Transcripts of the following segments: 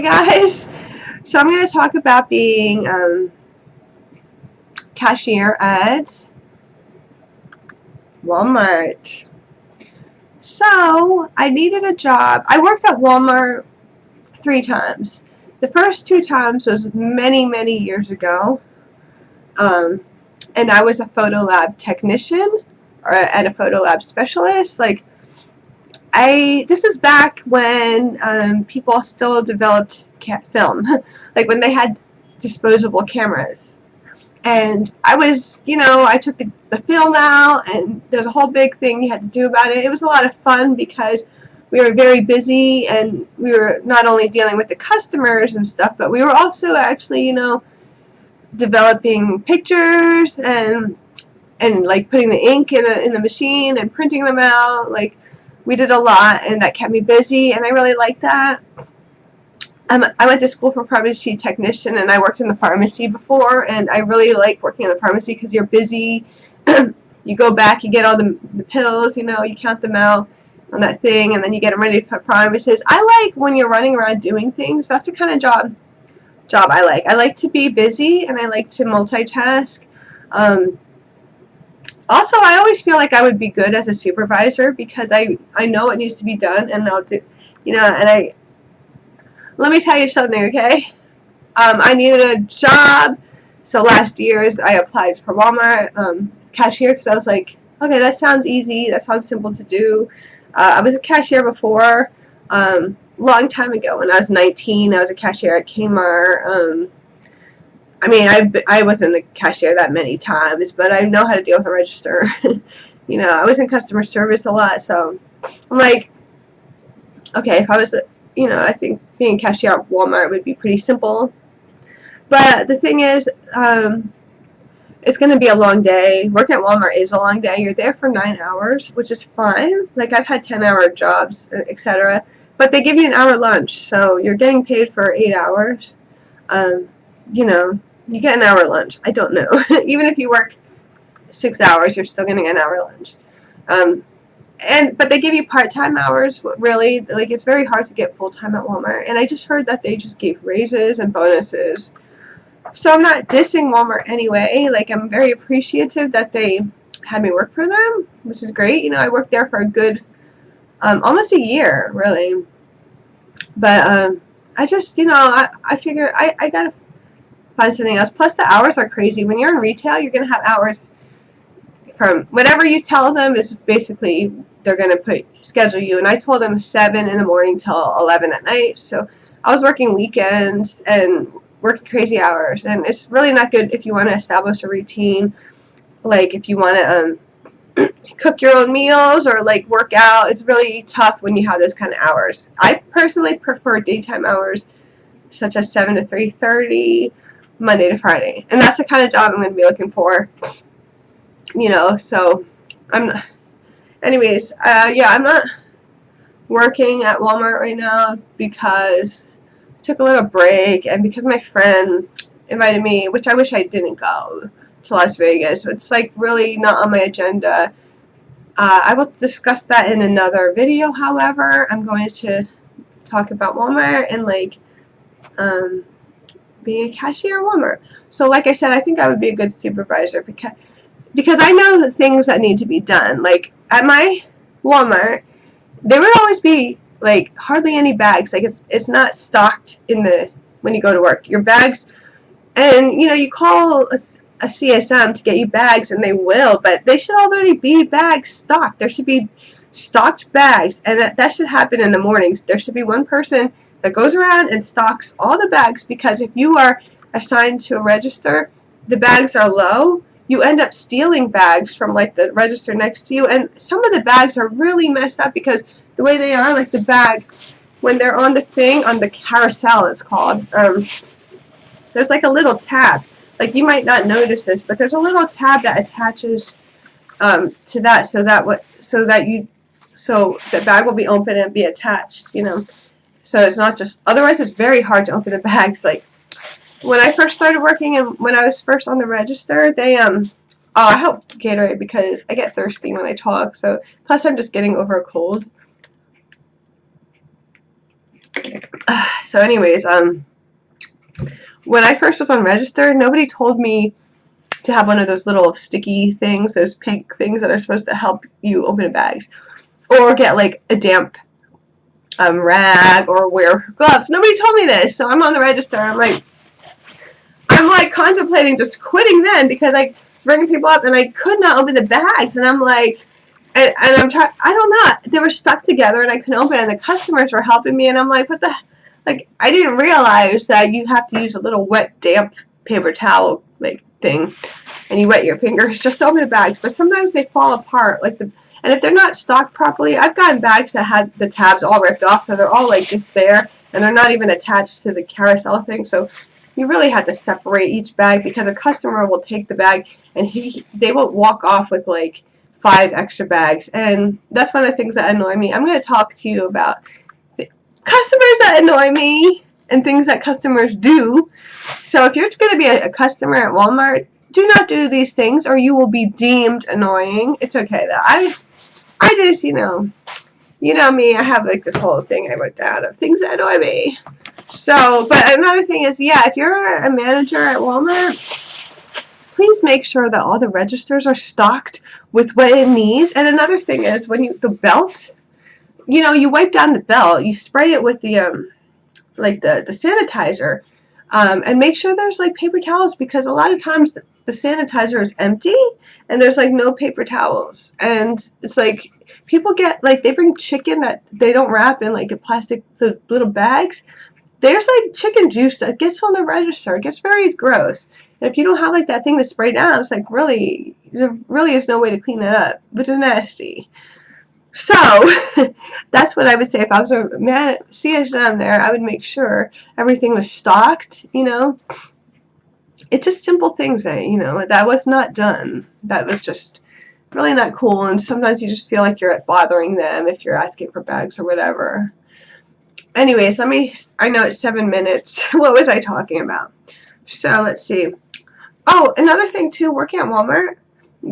Hey guys, so I'm going to talk about being cashier at Walmart. So I needed a job. I worked at Walmart 3 times. The first 2 times was many years ago, and I was a photo lab technician and a photo lab specialist. This is back when people still developed film, like when they had disposable cameras. And I took the film out, and there's a whole big thing you had to do about it. It was a lot of fun because we were very busy, and we were not only dealing with the customers and stuff, but we were also actually, developing pictures and like putting the ink in the machine and printing them out. Like, we did a lot, and that kept me busy, and I really liked that. I went to school for pharmacy technician, and I worked in the pharmacy before, and I really like working in the pharmacy because you're busy. You go back, you get all the pills, you count them out on that thing, and then you get them ready for pharmacists. I like when you're running around doing things. That's the kind of job I like. I like to be busy, and I like to multitask. Also, I always feel like I would be good as a supervisor because I know what needs to be done, and I'll do, let me tell you something, okay? I needed a job, so last year I applied for Walmart as cashier because I was like, okay, that sounds easy, that sounds simple to do. I was a cashier before, long time ago when I was 19. I was a cashier at Kmart. I wasn't a cashier that many times, but I know how to deal with a register. I was in customer service a lot, so I'm like, okay, if I was, I think being a cashier at Walmart would be pretty simple. But the thing is, it's going to be a long day. Working at Walmart is a long day. You're there for 9 hours, which is fine. Like, I've had 10-hour jobs, etc. But they give you an hour lunch, so you're getting paid for 8 hours. You get an hour lunch. I don't know. Even if you work 6 hours, you're still getting an hour lunch. But they give you part-time hours, really. Like, it's very hard to get full-time at Walmart. And I just heard that they just gave raises and bonuses. So I'm not dissing Walmart anyway. Like, I'm very appreciative that they had me work for them, which is great. I worked there for a good, almost a year, really. But I just, I figure I gotta find something else. Plus, the hours are crazy. When you're in retail, you're going to have hours from whatever you tell them is basically they're going to schedule you. And I told them 7 in the morning till 11 at night. So I was working weekends and working crazy hours. And it's really not good if you want to establish a routine. Like, if you want to cook your own meals or, like, work out. It's really tough when you have those kind of hours. I personally prefer daytime hours, such as 7 to 3:30. Monday to Friday, and that's the kind of job I'm going to be looking for. So anyways, I'm not working at Walmart right now because I took a little break, and because my friend invited me, which I wish I didn't go, to Las Vegas. It's like really not on my agenda. I will discuss that in another video. However, I'm going to talk about Walmart and being a cashier at Walmart. So like I said, I think I would be a good supervisor because I know the things that need to be done. Like, at my Walmart, there would always be like hardly any bags. Like, it's not stocked when you go to work. Your bags, and you call a CSM to get you bags, and they will, but they should already be bags stocked. There should be stocked bags, and that should happen in the mornings. There should be one person that goes around and stocks all the bags, because if you are assigned to a register, the bags are low, you end up stealing bags from like the register next to you, and some of the bags are really messed up because the way they are, like the bag, when they're on the thing, on the carousel it's called, there's like a little tab. Like, you might not notice this, but there's a little tab that attaches to that so the bag will be open and be attached, So it's not just, otherwise it's very hard to open the bags. Like, when I first started working and when I was first on the register, they, I hope Gatorade because I get thirsty when I talk, so, plus I'm just getting over a cold. So anyways, when I first was on register, nobody told me to have one of those little sticky things, those pink things that are supposed to help you open bags, or get like a damp rag, or wear gloves. Nobody told me this, so I'm on the register. I'm like contemplating just quitting then, because I bringing people up and I could not open the bags, and I'm like, and I'm trying. I don't know. They were stuck together and I couldn't open it, and the customers were helping me, and I'm like, what the. Like, I didn't realize that you have to use a little wet, damp paper towel, like, thing, and you wet your fingers just to open the bags, but sometimes they fall apart, like, and if they're not stocked properly, I've gotten bags that had the tabs all ripped off, so they're all, like, just there, and they're not even attached to the carousel thing, so you really have to separate each bag, because a customer will take the bag, and they will walk off with, like, 5 extra bags, and that's one of the things that annoy me. I'm going to talk to you about customers that annoy me and things that customers do. So if you're going to be a customer at Walmart, do not do these things or you will be deemed annoying. It's okay though. I just, you know me, I have like this whole thing I wrote down of things that annoy me. So, but another thing is, yeah, if you're a manager at Walmart, please make sure that all the registers are stocked with what it needs. And another thing is, when the belt, you wipe down the belt, you spray it with the like the sanitizer, and make sure there's like paper towels, because a lot of times the sanitizer is empty and there's like no paper towels, and it's like people get like, they bring chicken that they don't wrap in like a plastic little bags. There's like chicken juice that gets on the register. It gets very gross, and if you don't have like that thing to spray down, it's like really, there really is no way to clean that up, which is nasty. So, that's what I would say. If I was a CSM there, I would make sure everything was stocked, It's just simple things that, that was not done. That was just really not cool, and sometimes you just feel like you're bothering them if you're asking for bags or whatever. Anyways, I know it's 7 minutes. What was I talking about? So, let's see. Oh, another thing too, working at Walmart,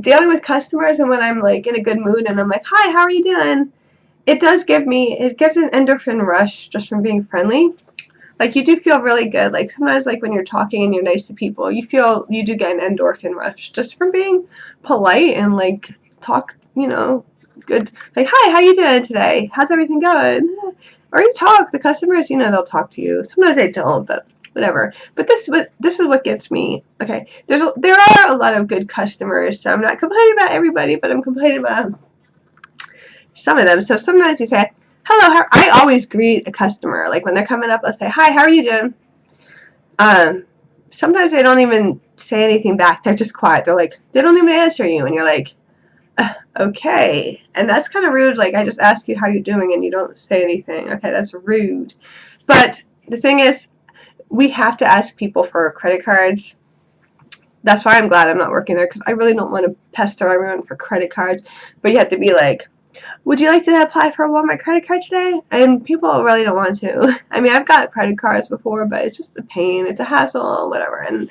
dealing with customers, and when I'm like in a good mood and I'm like, hi, how are you doing? It gives an endorphin rush just from being friendly. Like, you do feel really good. Like, sometimes like when you're talking and you're nice to people, you do get an endorphin rush just from being polite and like talk, good. Like, hi, how you doing today? How's everything going? Or you talk, the customers, they'll talk to you. Sometimes they don't, but whatever. But this is what gets me. Okay, there are a lot of good customers, so I'm not complaining about everybody, but I'm complaining about some of them. So sometimes you say, hello, I always greet a customer. Like when they're coming up, I'll say, hi, how are you doing? Sometimes they don't even say anything back. They're just quiet. They don't even answer you, and you're like, okay. And that's kind of rude. Like, I just ask you how you're doing and you don't say anything. Okay, that's rude. But the thing is, we have to ask people for credit cards. That's why I'm glad I'm not working there, because I really don't want to pester everyone for credit cards. But you have to be like, would you like to apply for a Walmart credit card today? And people really don't want to. I mean, I've got credit cards before, but it's just a pain. It's a hassle, whatever. And,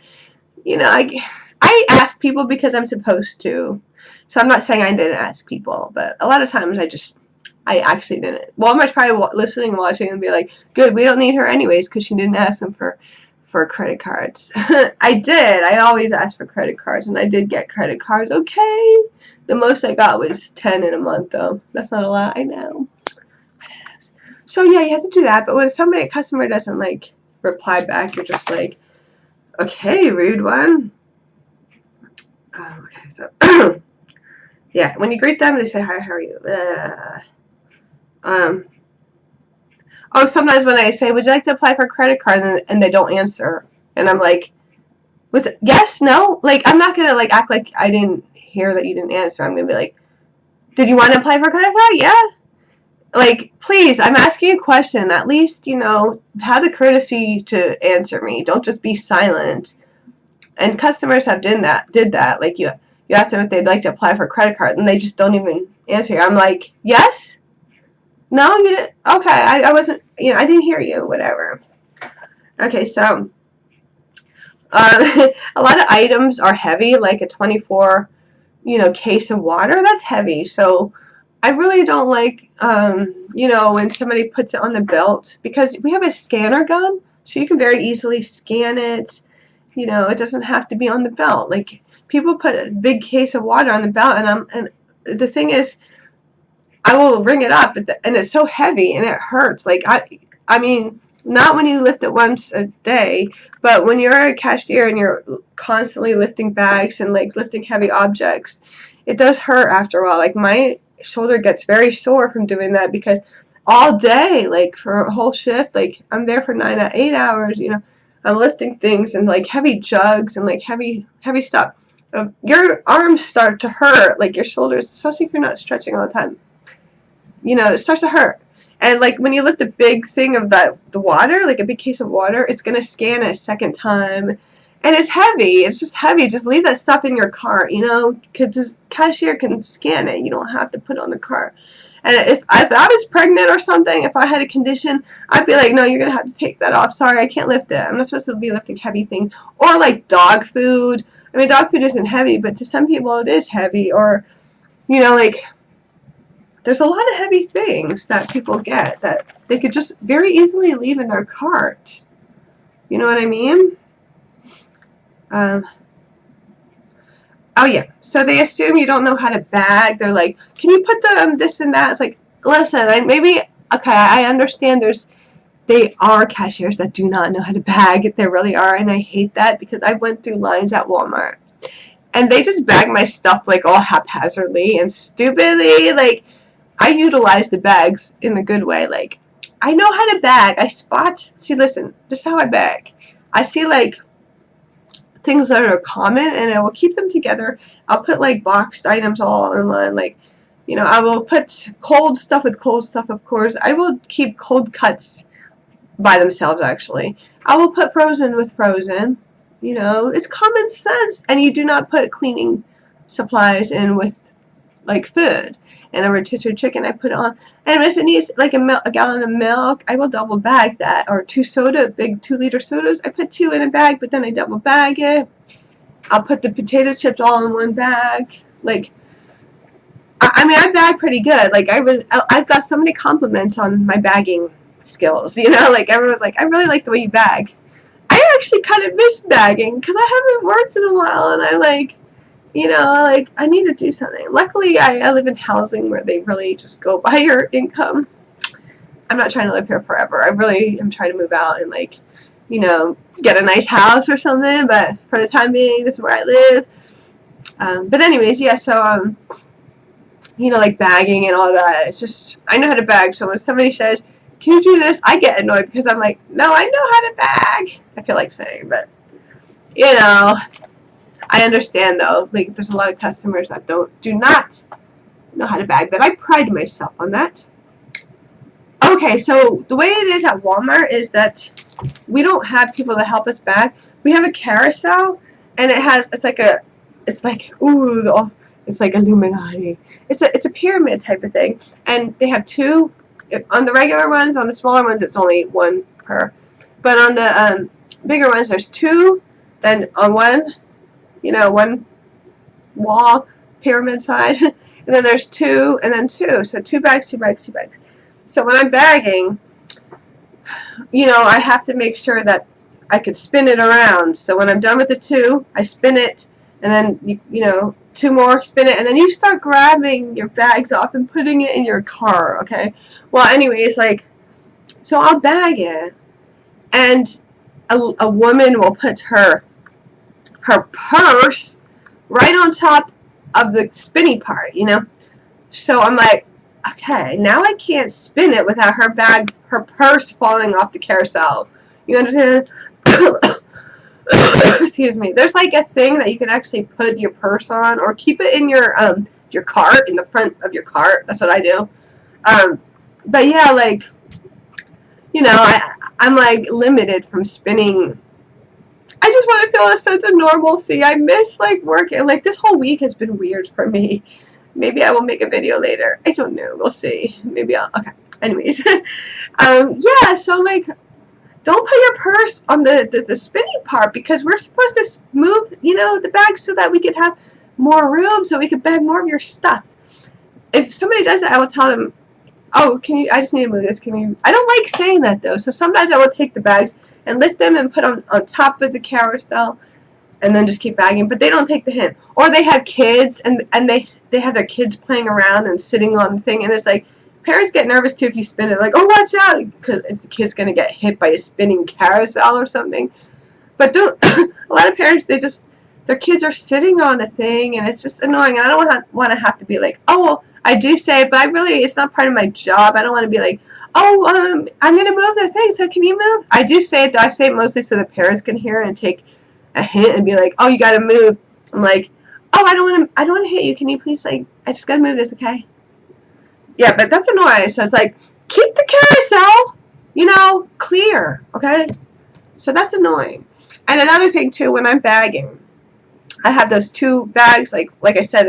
I ask people because I'm supposed to. So I'm not saying I didn't ask people, but a lot of times I actually didn't. Walmart's probably listening and watching and be like, good, we don't need her anyways because she didn't ask them for credit cards. I did. I always asked for credit cards, and I did get credit cards. Okay. The most I got was 10 in a month, though. That's not a lot, I know. So, yeah, you have to do that. But when a customer doesn't, like, reply back, you're just like, okay, rude one. Okay, so, yeah, when you greet them, they say, hi, how are you? Oh, sometimes when I say, would you like to apply for a credit card, and they don't answer, and I'm like, was it yes, no? Like, I'm not gonna like act like I didn't hear that you didn't answer. I'm gonna be like, did you want to apply for a credit card? Yeah. Like, please, I'm asking a question. At least, have the courtesy to answer me. Don't just be silent. And customers have did that. Like, you ask them if they'd like to apply for a credit card, and they just don't even answer you. I'm like, yes? No, you didn't? Okay, I wasn't, I didn't hear you, whatever. Okay, so, a lot of items are heavy, like a 24, case of water, that's heavy. So, I really don't like, you know, when somebody puts it on the belt, because we have a scanner gun, so you can very easily scan it. You know, it doesn't have to be on the belt. Like, people put a big case of water on the belt, and the thing is, I will ring it up, and it's so heavy and it hurts. Like, I mean, not when you lift it once a day, but when you're a cashier and you're constantly lifting bags and like lifting heavy objects, it does hurt after a while. Like, my shoulder gets very sore from doing that, because all day, like for a whole shift, like I'm there for 8 hours, you know, I'm lifting things and like heavy jugs and like heavy stuff. Your arms start to hurt, like your shoulders, especially if you're not stretching all the time. You know, it starts to hurt. And like when you lift a big thing of the water, like a big case of water, it's gonna scan it a second time, and it's heavy. It's just heavy. Just leave that stuff in your cart, you know, because the cashier can scan it. You don't have to put it on the cart. And if I was pregnant or something, if I had a condition, I'd be like, no, you're gonna have to take that off. Sorry, I can't lift it. I'm not supposed to be lifting heavy things. Or like dog food. I mean, dog food isn't heavy, but to some people it is heavy. Or, you know, like, there's a lot of heavy things that people get that they could just very easily leave in their cart. You know what I mean? Oh yeah. So they assume you don't know how to bag. They're like, can you put the this and that? It's like, listen, I understand they are cashiers that do not know how to bag. They really are, and I hate that, because I went through lines at Walmart, and they just bag my stuff like all haphazardly and stupidly. Like, I utilize the bags in a good way. Like, I know how to bag. See, listen, this is how I bag. I see, like, things that are common, and I will keep them together. I'll put, like, boxed items all in line. Like, you know, I will put cold stuff with cold stuff, of course. I will keep cold cuts by themselves, actually. I will put frozen with frozen. You know, it's common sense. And you do not put cleaning supplies in with, like, food. And a rotisserie chicken I put on. And if it needs like a gallon of milk, I will double bag that. Or big 2-liter sodas, I put 2 in a bag, but then I double bag it. I'll put the potato chips all in one bag. Like, I mean, I bag pretty good. Like, I've got so many compliments on my bagging skills. You know, like, everyone's like, I really like the way you bag. I actually kind of miss bagging, because I haven't worked in a while, and I like, you know, like, I need to do something. Luckily, I live in housing where they really just go by your income. I'm not trying to live here forever. I really am trying to move out and, like, you know, get a nice house or something. But for the time being, this is where I live. But anyways, yeah, so, you know, like, bagging and all that. It's just, I know how to bag. So when somebody says, can you do this? I get annoyed, because I'm like, no, I know how to bag. I feel like saying, but, you know, I understand, though. Like, there's a lot of customers that do not know how to bag, but I pride myself on that. Okay, so the way it is at Walmart is that we don't have people to help us bag. We have a carousel, and it's like Illuminati. It's a pyramid type of thing, and they have 2 on the regular ones. On the smaller ones, it's only 1 per, but on the bigger ones, there's 2. Then on one, you know, 1 wall, pyramid side, and then there's 2, and then 2. So 2 bags, 2 bags, 2 bags. So when I'm bagging, you know, I have to make sure that I could spin it around. So when I'm done with the 2, I spin it, and then, you know, 2 more, spin it, and then you start grabbing your bags off and putting it in your car, okay? Well, anyways, like, so I'll bag it, and a woman will put her purse right on top of the spinny part, you know? So I'm like, okay, now I can't spin it without her purse falling off the carousel. You understand? Excuse me. There's like a thing that you can actually put your purse on, or keep it in your cart, in the front of your cart. That's what I do. But yeah, like, you know, I'm like limited from spinning. I just want to feel a sense of normalcy. I miss, like, working. Like, this whole week has been weird for me. Maybe I will make a video later. I don't know. We'll see. Maybe I'll... Okay. Anyways. Yeah, so, like, don't put your purse on the spinning part, because we're supposed to move, you know, the bag so that we could have more room, so we could bag more of your stuff. if somebody does it, I will tell them, oh, can you, I just need to move this, can you, I don't like saying that though, so sometimes I will take the bags and lift them and put them on top of the carousel and then just keep bagging, but they don't take the hint. Or they have kids, and they have their kids playing around and sitting on the thing, and it's like, parents get nervous too if you spin it, like, oh, watch out, because the kid's going to get hit by a spinning carousel or something. But don't, a lot of parents, their kids are sitting on the thing, and it's just annoying, and I don't want to have to be like, oh, well, I do say it, but it's not part of my job. I don't want to be like, oh, I'm going to move the thing, so can you move? I do say it, though. I say it mostly so the parents can hear and take a hint and be like, oh, you got to move. I'm like, oh, I don't want to hit you. Can you please, like, I just got to move this, okay? Yeah, but that's annoying. So it's like, keep the carousel, clear, okay? So that's annoying. And another thing, too, when I'm bagging, I have those 2 bags, like I said,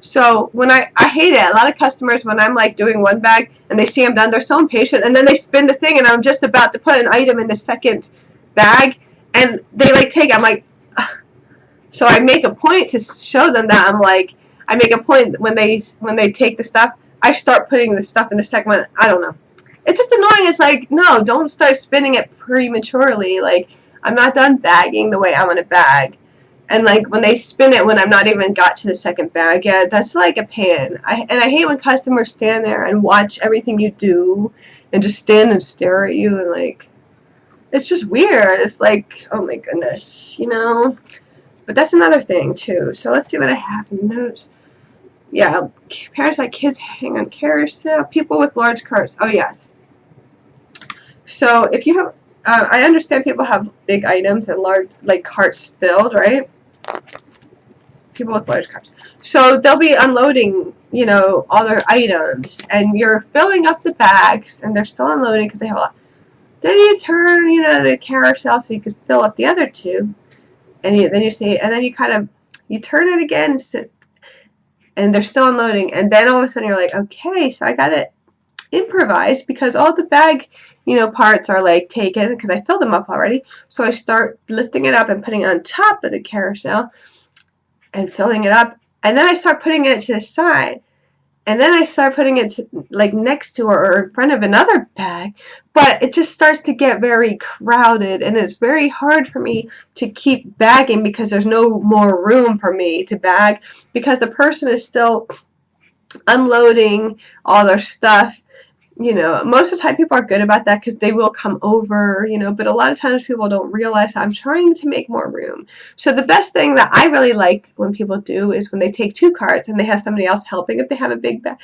so when I hate it. A lot of customers, when I'm like doing one bag and they see I'm done, they're so impatient, and then they spin the thing and I'm just about to put an item in the second bag, and they like take it. I'm like, ugh. So I make a point to show them that I'm like, I make a point when they take the stuff, I start putting the stuff in the second one. I don't know. It's just annoying. It's like, no, don't start spinning it prematurely. Like, I'm not done bagging the way I want to bag. And like when they spin it when I'm not even got to the second bag yet, that's like a pain. And I hate when customers stand there and watch everything you do and just stand and stare at you, and like, it's just weird. It's like, oh my goodness, But that's another thing too. So let's see what I have in notes. Yeah, parents let kids hang on carousel. People with large carts. Oh yes. So if you have, I understand people have big items and large, like, carts filled, right? People with large carts. So they'll be unloading, all their items, and you're filling up the bags, and they're still unloading because they have a lot. Then you turn, the carousel so you can fill up the other 2, and then you see, and then you kind of, you turn it again, and they're still unloading, and then all of a sudden you're like, okay, so I got to improvise because all the bag, parts are like taken because I filled them up already. So I start lifting it up and putting it on top of the carousel and filling it up, and then I start putting it to the side, and then I start putting it like next to or in front of another bag, but it just starts to get very crowded, and it's very hard for me to keep bagging because there's no more room for me to bag because the person is still unloading all their stuff. Most of the time people are good about that because they will come over, but a lot of times people don't realize I'm trying to make more room. So the best thing that I really like when people do is when they take 2 carts and they have somebody else helping. If they have a big bag,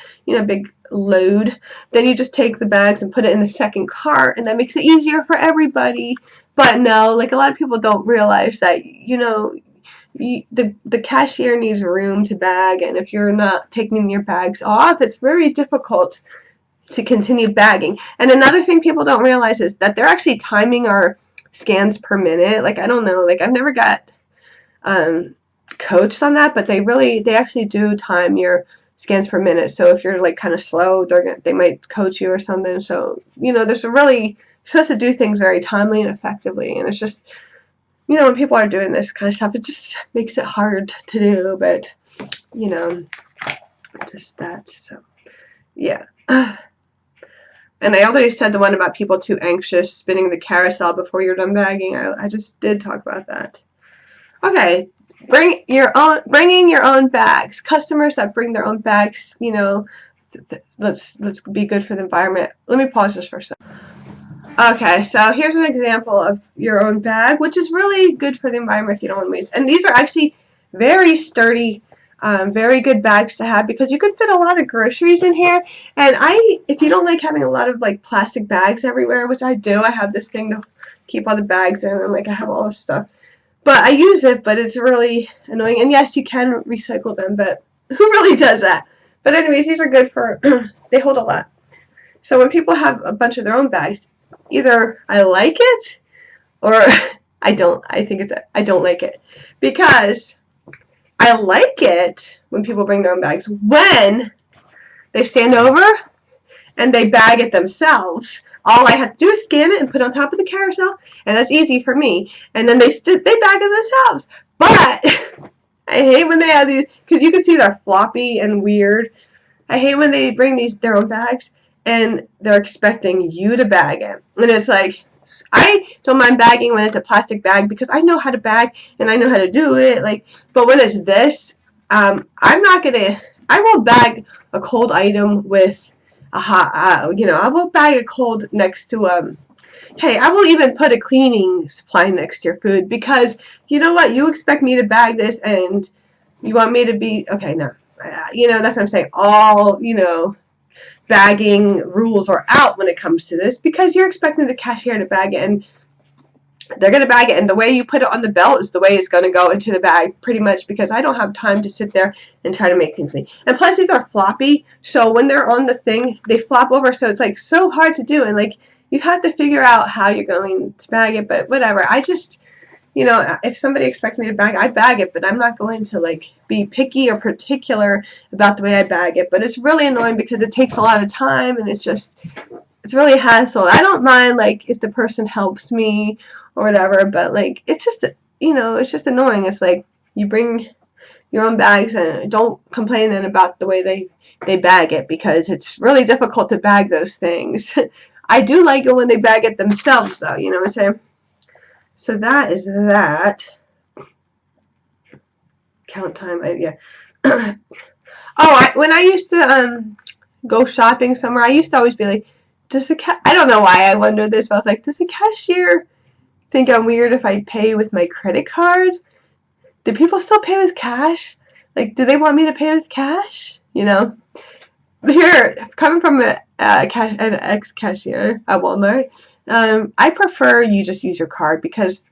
big load, then you just take the bags and put it in the second cart, and that makes it easier for everybody. But no, like, a lot of people don't realize that, the cashier needs room to bag, and if you're not taking your bags off, it's very difficult to continue bagging. And another thing people don't realize is that they're actually timing our scans per minute. Like, I don't know, like, I've never got coached on that, but they actually do time your scans per minute. So if you're like kind of slow, they might coach you or something. So there's you're supposed to do things very timely and effectively, and it's just, when people are doing this kind of stuff, it just makes it hard to do. But just that. So yeah. And I already said the one about people too anxious spinning the carousel before you're done bagging. I just did talk about that. Okay, bringing your own bags. Customers that bring their own bags, let's be good for the environment. Let me pause this for a second. Okay, so here's an example of your own bag, which is really good for the environment if you don't want to waste. And these are actually very sturdy, very good bags to have because you can fit a lot of groceries in here. And if you don't like having a lot of like plastic bags everywhere, which I do, I have this thing to keep all the bags in, and like I have all this stuff. But I use it, but it's really annoying. And yes, you can recycle them, but who really does that? But anyways, these are good for, they hold a lot. So when people have a bunch of their own bags, either I like it or I don't. I don't like it because I like it when people bring their own bags when they stand over and they bag it themselves. All I have to do is scan it and put it on top of the carousel, and that's easy for me. And then they bag it themselves. But I hate when they have these, because you can see they're floppy and weird. I hate when they bring their own bags and they're expecting you to bag it. And it's like, I don't mind bagging when it's a plastic bag because I know how to bag and I know how to do it. Like, but when it's this, I'm not gonna. I will bag a cold item with a hot. I will bag a cold next to Hey, I will even put a cleaning supply next to your food because you know what? You expect me to bag this and you want me to be okay. No, that's what I'm saying. All bagging rules are out when it comes to this because you're expecting the cashier to bag it and they're going to bag it, and the way you put it on the belt is the way it's going to go into the bag pretty much because I don't have time to sit there and try to make things neat. And plus these are floppy, so when they're on the thing they flop over, so it's like so hard to do, and like you have to figure out how you're going to bag it. But whatever, I just if somebody expects me to bag, I bag it, but I'm not going to like be picky or particular about the way I bag it. But it's really annoying because it takes a lot of time and it's really a hassle. I don't mind like if the person helps me or whatever, but like it's just it's just annoying. It's like you bring your own bags and don't complain then about the way they bag it because it's really difficult to bag those things. I do like it when they bag it themselves though, you know what I'm saying? So that is that. Count time. Yeah. When I used to go shopping somewhere, I used to always be like, I don't know why I wonder this, but I was like, does the cashier think I'm weird if I pay with my credit card? Do people still pay with cash? Like, do they want me to pay with cash? Here, coming from an ex-cashier at Walmart, I prefer you just use your card because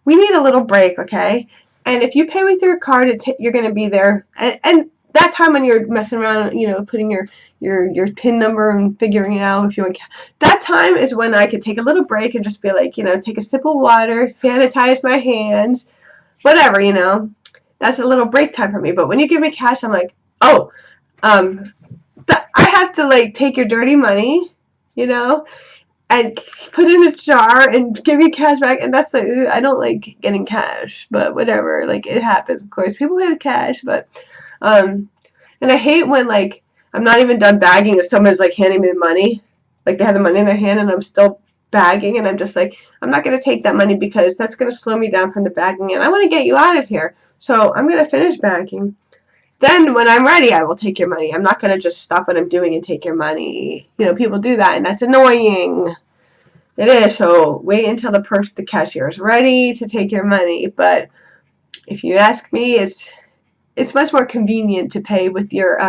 we need a little break, okay? And if you pay with your card, you're going to be there. And that time when you're messing around, putting your PIN number and figuring it out if you want, that time is when I could take a little break and just be like, take a sip of water, sanitize my hands, whatever, That's a little break time for me. But when you give me cash, I'm like, oh, I have to like take your dirty money, and put in a jar and give you cash back, and that's like, I don't like getting cash, but whatever, like it happens, of course. People pay with cash, but and I hate when like I'm not even done bagging and someone's like handing me the money, like they have the money in their hand and I'm still bagging, and I'm just like, I'm not going to take that money because that's going to slow me down from the bagging, and I want to get you out of here, so I'm going to finish bagging. Then when I'm ready, I will take your money. I'm not going to just stop what I'm doing and take your money. People do that, and that's annoying. It is. So wait until the cashier is ready to take your money. But if you ask me, it's much more convenient to pay with your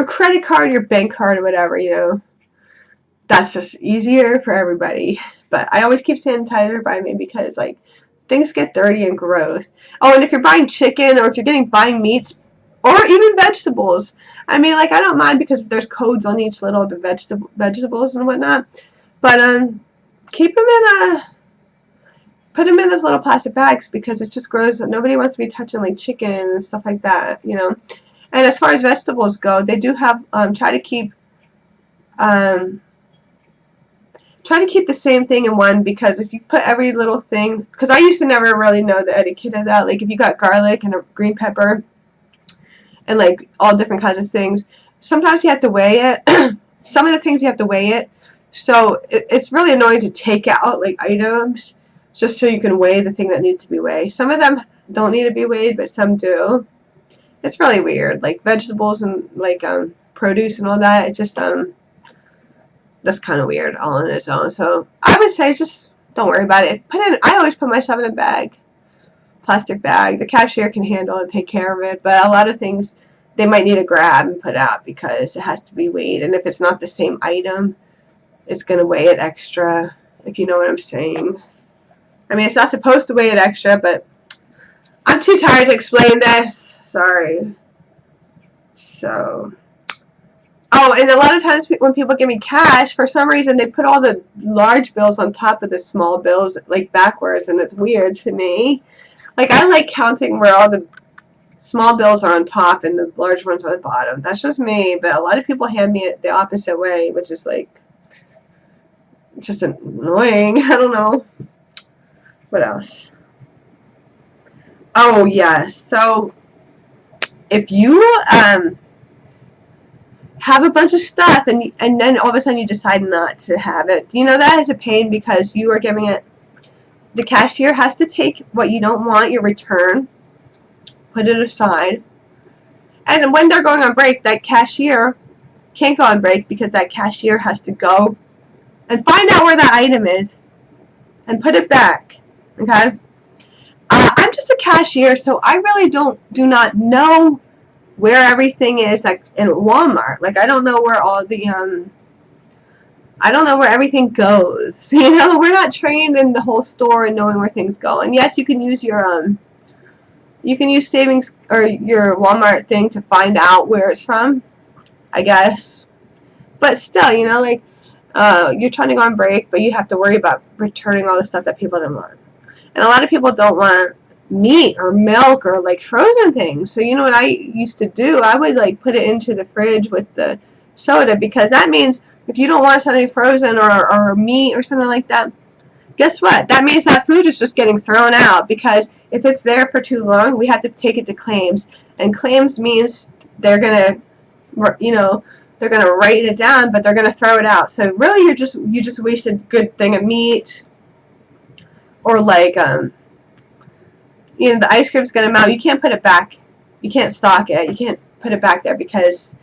credit card, your bank card, or whatever. That's just easier for everybody. But I always keep sanitizer by me because like things get dirty and gross. Oh, and if you're buying chicken or if you're buying meats, or even vegetables. I mean, like, I don't mind because there's codes on each little the vegetables and whatnot. But put them in those little plastic bags because it's just gross. Nobody wants to be touching like chicken and stuff like that, And as far as vegetables go, they do have try to keep the same thing in one, because if you put every little thing, because I used to never really know the etiquette of that. Like if you got garlic and a green pepper and like all different kinds of things, sometimes you have to weigh it. Some of the things you have to weigh it, so it's really annoying to take out like items just so you can weigh the thing that needs to be weighed. Some of them don't need to be weighed, but some do. It's really weird, like vegetables and like produce and all that. It's just that's kind of weird all on its own. So I would say just don't worry about it. I always put my stuff in a bag. Plastic bag. The cashier can handle and take care of it, but a lot of things they might need to grab and put out because it has to be weighed, and if it's not the same item, it's going to weigh it extra, if you know what I'm saying. I mean, it's not supposed to weigh it extra, but I'm too tired to explain this. Sorry. So, and a lot of times when people give me cash, for some reason they put all the large bills on top of the small bills, like backwards, and it's weird to me. Like, I like counting where all the small bills are on top and the large ones are on the bottom. That's just me, but a lot of people hand me it the opposite way, which is, like, just annoying. I don't know. What else? Oh, yes. So, if you, have a bunch of stuff, and then all of a sudden you decide not to have it. You know, that is a pain because you are giving it. The cashier has to take what you don't want, your return, put it aside, and when they're going on break, that cashier can't go on break because that cashier has to go and find out where that item is and put it back. Okay, I'm just a cashier, so I really do not know where everything is, like in Walmart. Like, I don't know where all the I don't know where everything goes. You know, we're not trained in the whole store and knowing where things go. And yes, you can use your you can use savings or your Walmart thing to find out where it's from, I guess. But still, you know, like you're trying to go on break, but you have to worry about returning all the stuff that people don't want. And a lot of people don't want meat or milk or like frozen things. So you know what I used to do? I would like put it into the fridge with the soda, because that means if you don't want something frozen or meat or something like that, guess what? That means that food is just getting thrown out, because if it's there for too long, we have to take it to claims, and claims means they're gonna, you know, they're gonna write it down, but they're gonna throw it out. So really, you just wasted a good thing of meat, or like you know, the ice cream's gonna melt. You can't put it back. You can't stock it. You can't put it back there because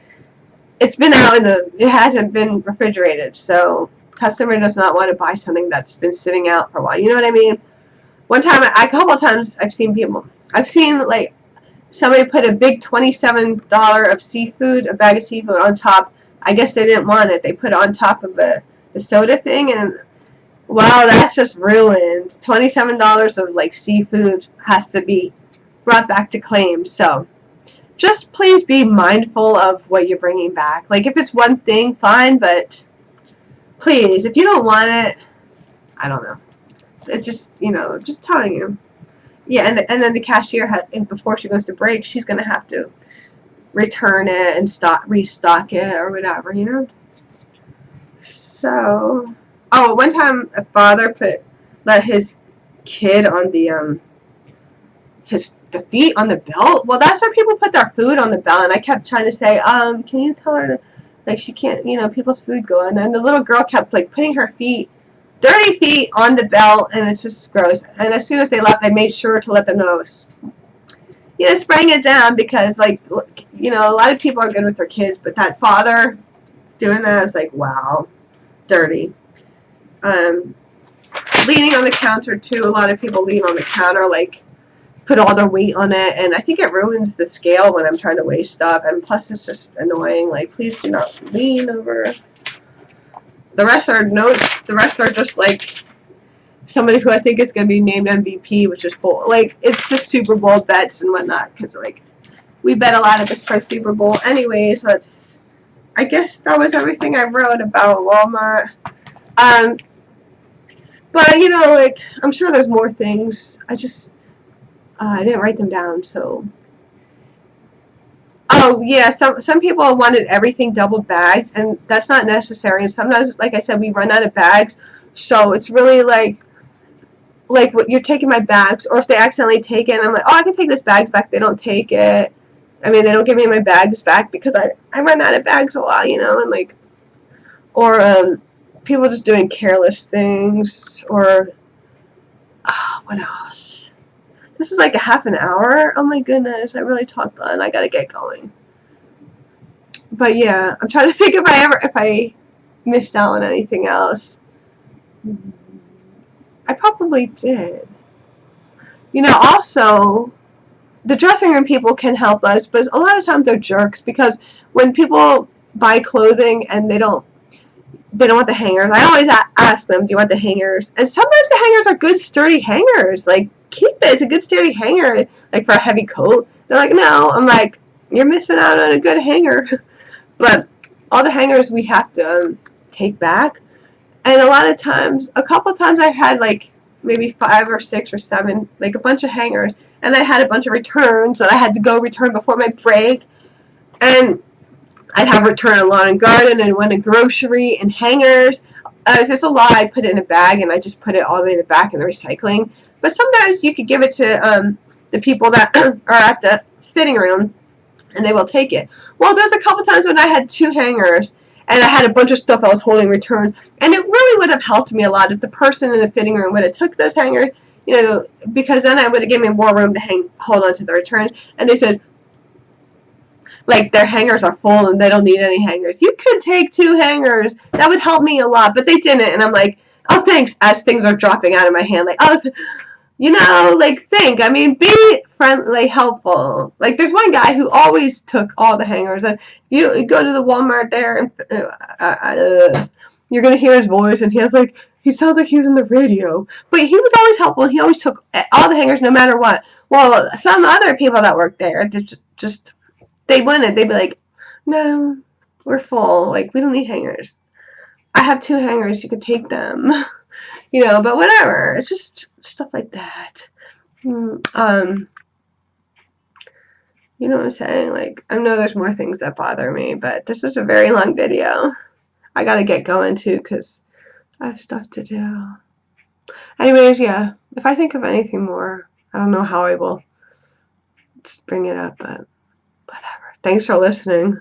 it's been out it hasn't been refrigerated. So customer does not want to buy something that's been sitting out for a while. You know what I mean? One time, a couple of times, I've seen like somebody put a big $27 of seafood, a bag of seafood on top. I guess they didn't want it. They put it on top of the soda thing, and wow, that's just ruined. $27 of like seafood has to be brought back to claims. So just please be mindful of what you're bringing back. Like, if it's one thing, fine, but please, if you don't want it, I don't know. It's just, you know, just telling you. Yeah, and then the cashier and before she goes to break, she's gonna have to return it and restock it or whatever, you know. So, oh, one time a father let his kid on the feet on the belt. Well, that's where people put their food, on the belt, and I kept trying to say, can you tell her to, like, she can't, you know, people's food go on. And then the little girl kept like putting her feet, dirty feet, on the belt, and it's just gross. And as soon as they left, I made sure to let them know, you know, spraying it down, because, like, you know, a lot of people are good with their kids, but that father doing that is like, wow, dirty. Leaning on the counter too. A lot of people lean on the counter, like, put all their weight on it, and I think it ruins the scale when I'm trying to weigh stuff, and plus it's just annoying. Like, please do not lean over. The rest are just like somebody who I think is going to be named MVP, which is bold. Like, it's just Super Bowl bets and whatnot, because like we bet a lot of this for Super Bowl. Anyways, I guess that was everything I wrote about Walmart. But you know, like, I'm sure there's more things. I didn't write them down, so. Oh yeah, some people wanted everything double bagged, and that's not necessary. And sometimes, like I said, we run out of bags, so it's really like what you're taking my bags, or if they accidentally take it, and I'm like, oh, I can take this bag back. They don't take it. I mean, they don't give me my bags back because I run out of bags a lot, you know, and like, or people just doing careless things, or what else? This is like a half an hour. Oh my goodness, I really talked on. I gotta get going. But yeah, I'm trying to think if I missed out on anything else. I probably did. You know, also, the dressing room people can help us, but a lot of times they're jerks, because when people buy clothing and they don't want the hangers, I always ask them, do you want the hangers? And sometimes the hangers are good, sturdy hangers. Like, keep it. It's a good, sturdy hanger, like for a heavy coat. They're like, no. I'm like, you're missing out on a good hanger. But all the hangers we have to take back. And a couple times I've had like maybe 5 or 6 or 7, like a bunch of hangers. And I had a bunch of returns that I had to go return before my break. And I'd have return a lawn and garden, and went to grocery and hangers. If it's a lot, I put it in a bag, and I just put it all the way in the back in the recycling. But sometimes you could give it to the people that are at the fitting room, and they will take it. Well, there's a couple times when I had 2 hangers and I had a bunch of stuff I was holding returned, and it really would have helped me a lot if the person in the fitting room would have took those hangers, you know, because then I would have given me more room to hold on to the return. And they said, like, their hangers are full and they don't need any hangers. You could take 2 hangers. That would help me a lot, but they didn't. And I'm like, oh, thanks, as things are dropping out of my hand. Like, oh, you know, like, think. I mean, be friendly, helpful. Like, there's one guy who always took all the hangers. And you go to the Walmart there, and you're going to hear his voice, and he sounds like he was in the radio. But he was always helpful, and he always took all the hangers no matter what. Well, some other people that work there, they wouldn't. They'd be like, no, we're full. Like, we don't need hangers. I have 2 hangers. You can take them. You know, but whatever. It's just stuff like that. You know what I'm saying? Like, I know there's more things that bother me, but this is a very long video. I gotta get going, too, because I have stuff to do. Anyways, yeah. If I think of anything more, I don't know how I will just bring it up, but whatever. Thanks for listening.